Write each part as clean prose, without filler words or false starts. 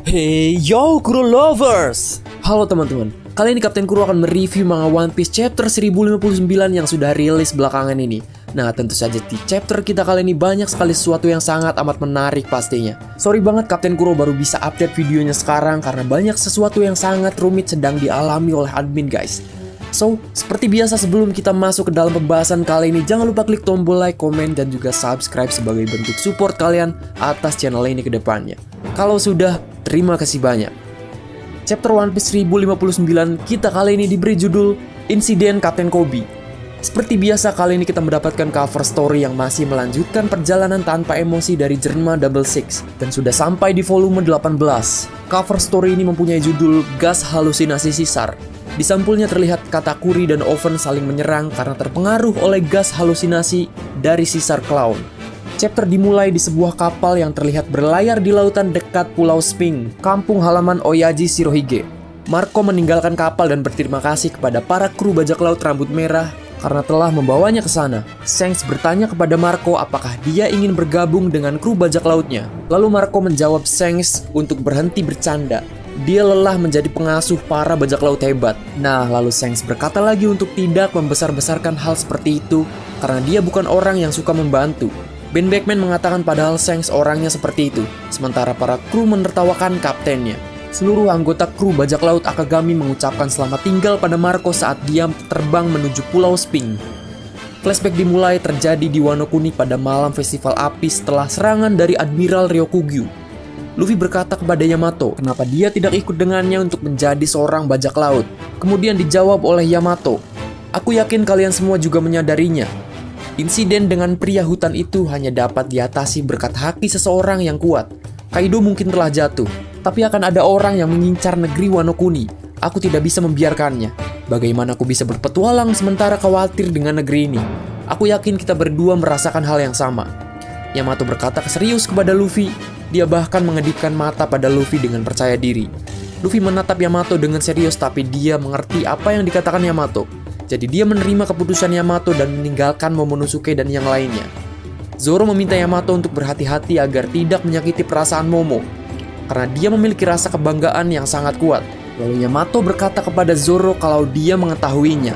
Hey yo Kuro lovers. Halo teman-teman, kali ini Kapten Kuro akan mereview manga One Piece chapter 1059 yang sudah rilis belakangan ini. Nah, tentu saja di chapter kita kali ini banyak sekali sesuatu yang sangat amat menarik pastinya. Sorry banget Kapten Kuro baru bisa update videonya sekarang karena banyak sesuatu yang sangat rumit sedang dialami oleh admin guys. So, seperti biasa sebelum kita masuk ke dalam pembahasan kali ini, jangan lupa klik tombol like, komen, dan juga subscribe sebagai bentuk support kalian atas channel ini ke depannya. Kalau sudah, terima kasih banyak. Chapter One Piece 1059 kita kali ini diberi judul Insiden Kapten Koby. Seperti biasa kali ini kita mendapatkan cover story yang masih melanjutkan perjalanan tanpa emosi dari Germa Double Six dan sudah sampai di volume 18. Cover story ini mempunyai judul Gas Halusinasi Sisar. Di sampulnya terlihat Katakuri dan Oven saling menyerang karena terpengaruh oleh gas halusinasi dari sisar clown. Chapter dimulai di sebuah kapal yang terlihat berlayar di lautan dekat Pulau Sphinx, kampung halaman Oyaji Shirohige. Marco meninggalkan kapal dan berterima kasih kepada para kru bajak laut rambut merah karena telah membawanya ke sana. Shanks bertanya kepada Marco apakah dia ingin bergabung dengan kru bajak lautnya. Lalu Marco menjawab Shanks untuk berhenti bercanda. Dia lelah menjadi pengasuh para bajak laut hebat. Nah, lalu Shanks berkata lagi untuk tidak membesar-besarkan hal seperti itu karena dia bukan orang yang suka membantu. Ben Beckman mengatakan padahal Shanks orangnya seperti itu, sementara para kru menertawakan kaptennya. Seluruh anggota kru bajak laut Akagami mengucapkan selamat tinggal pada Marco saat dia terbang menuju Pulau Sphinx. Flashback dimulai terjadi di Wano Kuni pada malam festival api setelah serangan dari Admiral Ryokugyu. Luffy berkata kepada Yamato kenapa dia tidak ikut dengannya untuk menjadi seorang bajak laut. Kemudian dijawab oleh Yamato, "Aku yakin kalian semua juga menyadarinya. Insiden dengan pria hutan itu hanya dapat diatasi berkat haki seseorang yang kuat. Kaido mungkin telah jatuh, tapi akan ada orang yang mengincar negeri Wano Kuni. Aku tidak bisa membiarkannya. Bagaimana aku bisa berpetualang sementara khawatir dengan negeri ini? Aku yakin kita berdua merasakan hal yang sama." Yamato berkata serius kepada Luffy. Dia bahkan mengedipkan mata pada Luffy dengan percaya diri. Luffy menatap Yamato dengan serius tapi dia mengerti apa yang dikatakan Yamato. Jadi dia menerima keputusan Yamato dan meninggalkan Momonosuke dan yang lainnya. Zoro meminta Yamato untuk berhati-hati agar tidak menyakiti perasaan Momo karena dia memiliki rasa kebanggaan yang sangat kuat. Lalu Yamato berkata kepada Zoro kalau dia mengetahuinya.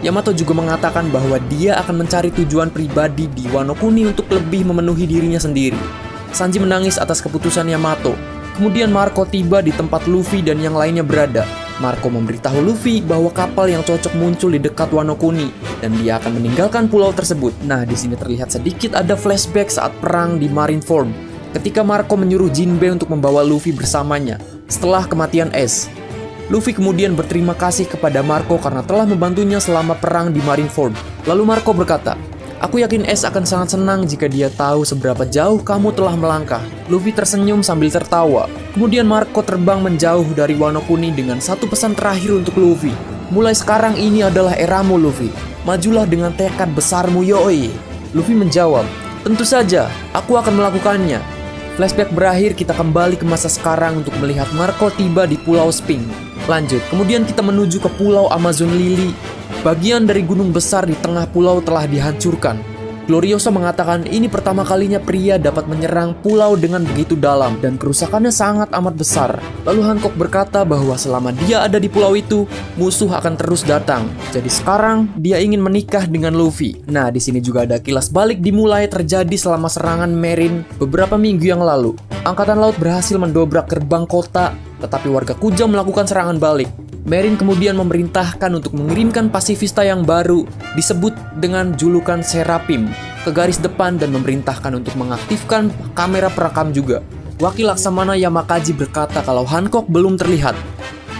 Yamato juga mengatakan bahwa dia akan mencari tujuan pribadi di Wano Kuni untuk lebih memenuhi dirinya sendiri. Sanji menangis atas keputusan Yamato. Kemudian Marco tiba di tempat Luffy dan yang lainnya berada. Marco memberitahu Luffy bahwa kapal yang cocok muncul di dekat Wano Kuni dan dia akan meninggalkan pulau tersebut. Nah, di sini terlihat sedikit ada flashback saat perang di Marineford ketika Marco menyuruh Jinbe untuk membawa Luffy bersamanya setelah kematian Ace. Luffy kemudian berterima kasih kepada Marco karena telah membantunya selama perang di Marineford. Lalu Marco berkata, "Aku yakin Ace akan sangat senang jika dia tahu seberapa jauh kamu telah melangkah." Luffy tersenyum sambil tertawa. Kemudian Marco terbang menjauh dari Wano Kuni dengan satu pesan terakhir untuk Luffy. "Mulai sekarang ini adalah eramu Luffy. Majulah dengan tekad besarmu yoi." Luffy menjawab, "Tentu saja, aku akan melakukannya." Flashback berakhir, kita kembali ke masa sekarang untuk melihat Marco tiba di Pulau Sphinx. Lanjut, kemudian kita menuju ke Pulau Amazon Lily. Bagian dari gunung besar di tengah pulau telah dihancurkan. Glorioso mengatakan ini pertama kalinya pria dapat menyerang pulau dengan begitu dalam dan kerusakannya sangat amat besar. Lalu Hancock berkata bahwa selama dia ada di pulau itu, musuh akan terus datang. Jadi sekarang dia ingin menikah dengan Luffy. Nah, di sini juga ada kilas balik dimulai terjadi selama serangan Marine beberapa minggu yang lalu. Angkatan laut berhasil mendobrak gerbang kota, tetapi warga Kuja melakukan serangan balik. Marine kemudian memerintahkan untuk mengirimkan pasifista yang baru disebut dengan julukan Serapim ke garis depan dan memerintahkan untuk mengaktifkan kamera perekam juga. Wakil Laksamana Yamakaji berkata kalau Hancock belum terlihat.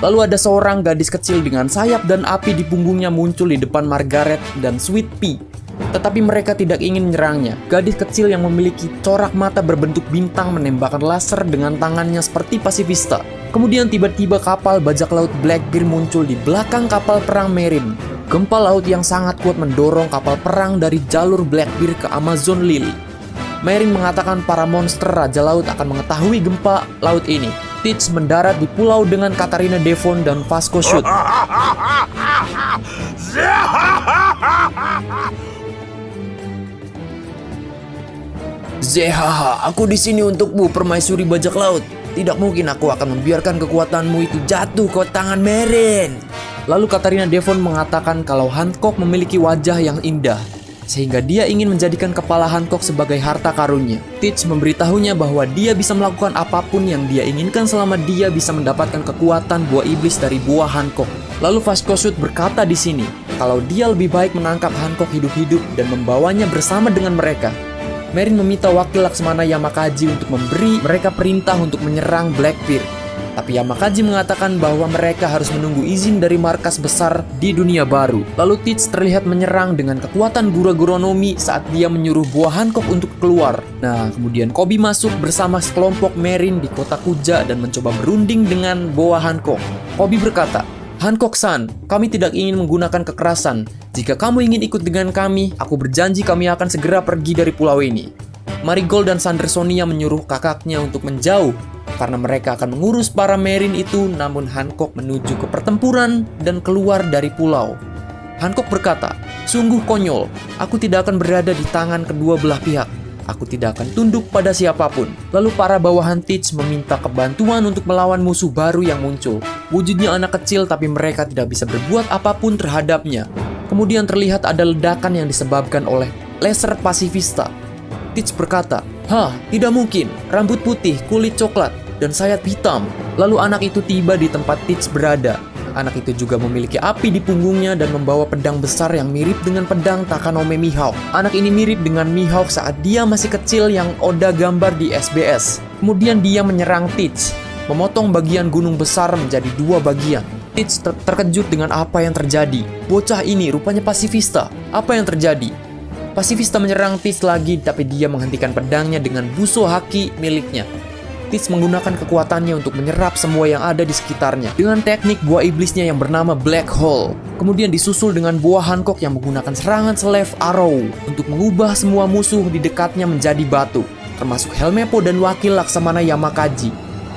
Lalu ada seorang gadis kecil dengan sayap dan api di punggungnya muncul di depan Margaret dan Sweet Pea. Tetapi mereka tidak ingin menyerangnya. Gadis kecil yang memiliki corak mata berbentuk bintang menembakkan laser dengan tangannya seperti pasifista. Kemudian tiba-tiba kapal bajak laut Blackbeard muncul di belakang kapal perang Marine. Gempa laut yang sangat kuat mendorong kapal perang dari jalur Blackbeard ke Amazon Lily. Marine mengatakan para monster Raja Laut akan mengetahui gempa laut ini. Teach mendarat di pulau dengan Katarina Devon dan Vasco Shoot. "Zehaha, aku di sini untukmu, permaisuri bajak laut. Tidak mungkin aku akan membiarkan kekuatanmu itu jatuh ke tangan Merin. Lalu Katarina Devon mengatakan kalau Hancock memiliki wajah yang indah, sehingga dia ingin menjadikan kepala Hancock sebagai harta karunnya. Teach memberitahunya bahwa dia bisa melakukan apapun yang dia inginkan selama dia bisa mendapatkan kekuatan buah iblis dari buah Hancock. Lalu Vasco Shoot berkata di sini kalau dia lebih baik menangkap Hancock hidup-hidup dan membawanya bersama dengan mereka. Merin meminta wakil Laksmana Yamakaji untuk memberi mereka perintah untuk menyerang Blackbeard. Tapi Yamakaji mengatakan bahwa mereka harus menunggu izin dari markas besar di dunia baru. Lalu Teach terlihat menyerang dengan kekuatan Gura-Guronomi saat dia menyuruh buah Hancock untuk keluar. Nah, kemudian Koby masuk bersama sekelompok Merin di kota Kuja dan mencoba berunding dengan buah Hancock. Koby berkata, Hancock-san, kami tidak ingin menggunakan kekerasan. Jika kamu ingin ikut dengan kami, aku berjanji kami akan segera pergi dari pulau ini. Marigold dan Sandersonia menyuruh kakaknya untuk menjauh, karena mereka akan mengurus para Merin itu, namun Hancock menuju ke pertempuran dan keluar dari pulau. Hancock berkata, sungguh konyol, aku tidak akan berada di tangan kedua belah pihak. Aku tidak akan tunduk pada siapapun. Lalu para bawahan Teach meminta kebantuan untuk melawan musuh baru yang muncul. Wujudnya anak kecil tapi mereka tidak bisa berbuat apapun terhadapnya. Kemudian terlihat ada ledakan yang disebabkan oleh laser pasifista. Teach berkata, tidak mungkin, rambut putih, kulit coklat, dan sayap hitam. Lalu anak itu tiba di tempat Teach berada. Anak itu juga memiliki api di punggungnya dan membawa pedang besar yang mirip dengan pedang Takanome Mihawk. Anak ini mirip dengan Mihawk saat dia masih kecil yang Oda gambar di SBS. Kemudian dia menyerang Teach, memotong bagian gunung besar menjadi dua bagian. Teach terkejut dengan apa yang terjadi. Bocah ini rupanya pasifista. Apa yang terjadi? Pasifista menyerang Teach lagi, tapi dia menghentikan pedangnya dengan buso haki miliknya. Teach menggunakan kekuatannya untuk menyerap semua yang ada di sekitarnya dengan teknik buah iblisnya yang bernama Black Hole. Kemudian disusul dengan buah Hancock yang menggunakan serangan Slave Arrow untuk mengubah semua musuh di dekatnya menjadi batu, termasuk Helmeppo dan wakil Laksamana Yamakaji.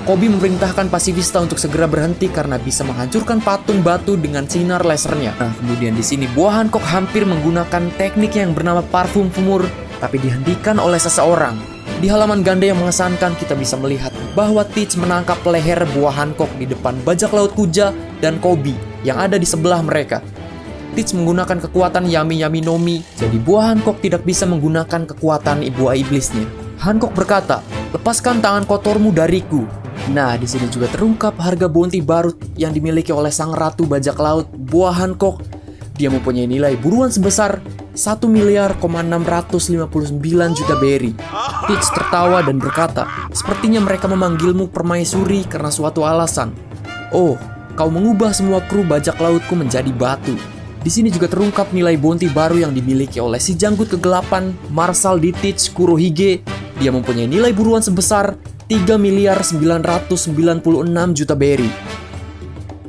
Koby memerintahkan pasifista untuk segera berhenti karena bisa menghancurkan patung batu dengan sinar lasernya. Nah, kemudian di sini buah Hancock hampir menggunakan teknik yang bernama Parfum Fumur, tapi dihentikan oleh seseorang. Di halaman ganda yang mengesankan, kita bisa melihat bahwa Teach menangkap leher buah Hancock di depan bajak laut Kuja dan Koby yang ada di sebelah mereka. Teach menggunakan kekuatan Yami Yami Nomi, jadi buah Hancock tidak bisa menggunakan kekuatan buah iblisnya. Hancock berkata, lepaskan tangan kotormu dariku. Nah, di sini juga terungkap harga bounty baru yang dimiliki oleh sang ratu bajak laut, buah Hancock. Dia mempunyai nilai buruan sebesar 1.659.000.000 berry. Teach tertawa dan berkata, sepertinya mereka memanggilmu permaisuri karena suatu alasan. Oh, kau mengubah semua kru bajak lautku menjadi batu. Di sini juga terungkap nilai bounty baru yang dimiliki oleh si janggut kegelapan, Marshal di Teach Kurohige. Dia mempunyai nilai buruan sebesar 3.996.000.000 berry.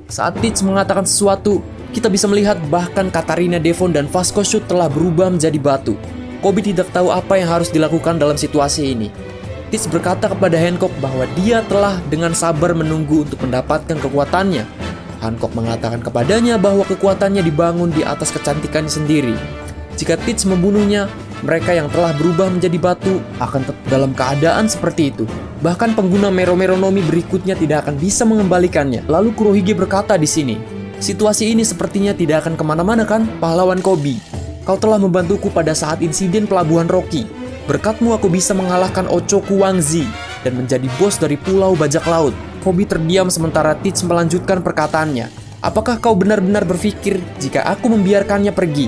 Saat Teach mengatakan sesuatu, kita bisa melihat bahkan Katarina Devon dan Vasco Shoot telah berubah menjadi batu. Koby tidak tahu apa yang harus dilakukan dalam situasi ini. Teach berkata kepada Hancock bahwa dia telah dengan sabar menunggu untuk mendapatkan kekuatannya. Hancock mengatakan kepadanya bahwa kekuatannya dibangun di atas kecantikannya sendiri. Jika Teach membunuhnya, mereka yang telah berubah menjadi batu akan tetap dalam keadaan seperti itu. Bahkan pengguna Mero-Mero Nomi berikutnya tidak akan bisa mengembalikannya. Lalu Kurohige berkata di sini, situasi ini sepertinya tidak akan kemana-mana kan, pahlawan Koby? Kau telah membantuku pada saat insiden pelabuhan Rocky. Berkatmu aku bisa mengalahkan Ochoku Wangzi dan menjadi bos dari pulau bajak laut. Koby terdiam sementara Teach melanjutkan perkataannya. Apakah kau benar-benar berpikir jika aku membiarkannya pergi,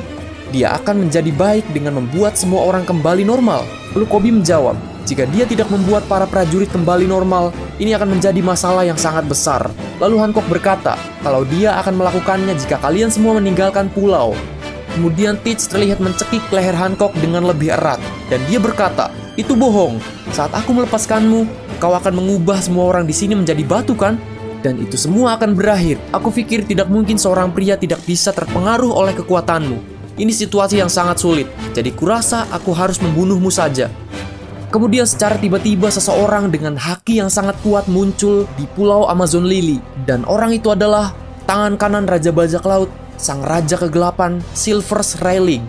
dia akan menjadi baik dengan membuat semua orang kembali normal? Lalu Koby menjawab, jika dia tidak membuat para prajurit kembali normal, ini akan menjadi masalah yang sangat besar. Lalu Hancock berkata, kalau dia akan melakukannya jika kalian semua meninggalkan pulau. Kemudian Teach terlihat mencekik leher Hancock dengan lebih erat, dan dia berkata, itu bohong. Saat aku melepaskanmu, kau akan mengubah semua orang di sini menjadi batu kan? Dan itu semua akan berakhir. Aku pikir tidak mungkin seorang pria tidak bisa terpengaruh oleh kekuatanmu. Ini situasi yang sangat sulit, jadi kurasa aku harus membunuhmu saja. Kemudian secara tiba-tiba seseorang dengan haki yang sangat kuat muncul di pulau Amazon Lily. Dan orang itu adalah tangan kanan Raja Bajak Laut, sang Raja Kegelapan, Silvers Railing.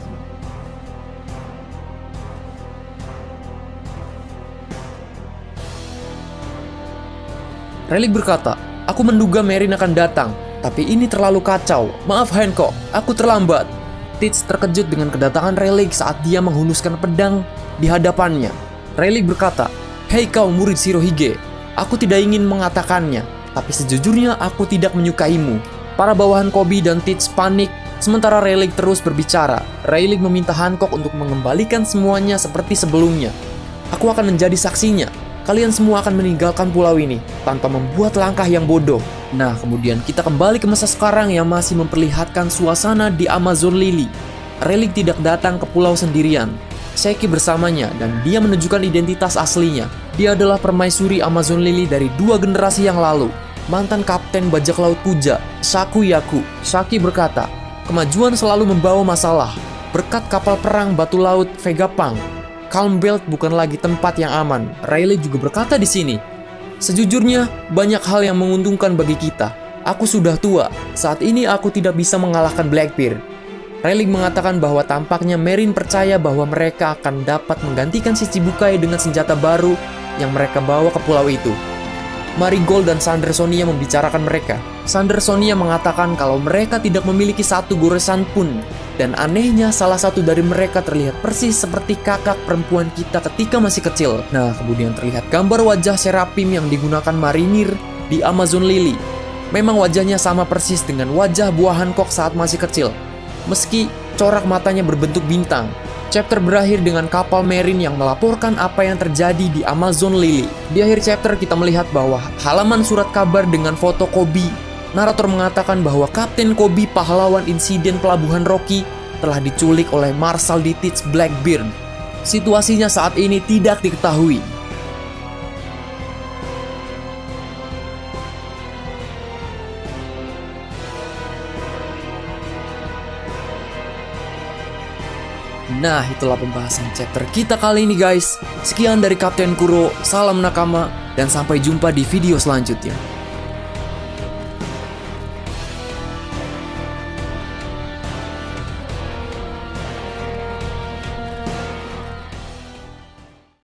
Rayleigh berkata, "Aku menduga Merin akan datang, tapi ini terlalu kacau. Maaf Hancock, aku terlambat." Teach terkejut dengan kedatangan Rayleigh saat dia menghunuskan pedang di hadapannya. Rayleigh berkata, "Hei kau murid Shirohige, aku tidak ingin mengatakannya, tapi sejujurnya aku tidak menyukaimu." Para bawahan Koby dan Teach panik, sementara Rayleigh terus berbicara. Rayleigh meminta Hancock untuk mengembalikan semuanya seperti sebelumnya. "Aku akan menjadi saksinya. Kalian semua akan meninggalkan pulau ini tanpa membuat langkah yang bodoh." Nah, kemudian kita kembali ke masa sekarang yang masih memperlihatkan suasana di Amazon Lily. Rayleigh tidak datang ke pulau sendirian. Seki bersamanya dan dia menunjukkan identitas aslinya. Dia adalah permaisuri Amazon Lily dari 2 generasi yang lalu. Mantan kapten bajak laut Kuja, Sakuyaku. Saki berkata, "Kemajuan selalu membawa masalah. Berkat kapal perang batu laut Vegapunk, Calm Belt bukan lagi tempat yang aman." Rayleigh juga berkata di sini, "Sejujurnya, banyak hal yang menguntungkan bagi kita. Aku sudah tua. Saat ini aku tidak bisa mengalahkan Blackbeard." Rayleigh mengatakan bahwa tampaknya Merin percaya bahwa mereka akan dapat menggantikan si Chibukai dengan senjata baru yang mereka bawa ke pulau itu. Marigold dan Sandersonia membicarakan mereka. Sandersonia mengatakan kalau mereka tidak memiliki satu goresan pun. Dan anehnya salah satu dari mereka terlihat persis seperti kakak perempuan kita ketika masih kecil. Nah, kemudian terlihat gambar wajah Seraphim yang digunakan marinir di Amazon Lily. Memang wajahnya sama persis dengan wajah buah Hancock saat masih kecil, meski corak matanya berbentuk bintang. Chapter berakhir dengan kapal Merin yang melaporkan apa yang terjadi di Amazon Lily. Di akhir chapter kita melihat bahwa halaman surat kabar dengan foto Koby. Narator mengatakan bahwa Kapten Koby, pahlawan insiden Pelabuhan Rocky, telah diculik oleh Marshal di Teach Blackbeard. Situasinya saat ini tidak diketahui. Nah, itulah pembahasan chapter kita kali ini guys. Sekian dari Kapten Kuro, salam nakama, dan sampai jumpa di video selanjutnya.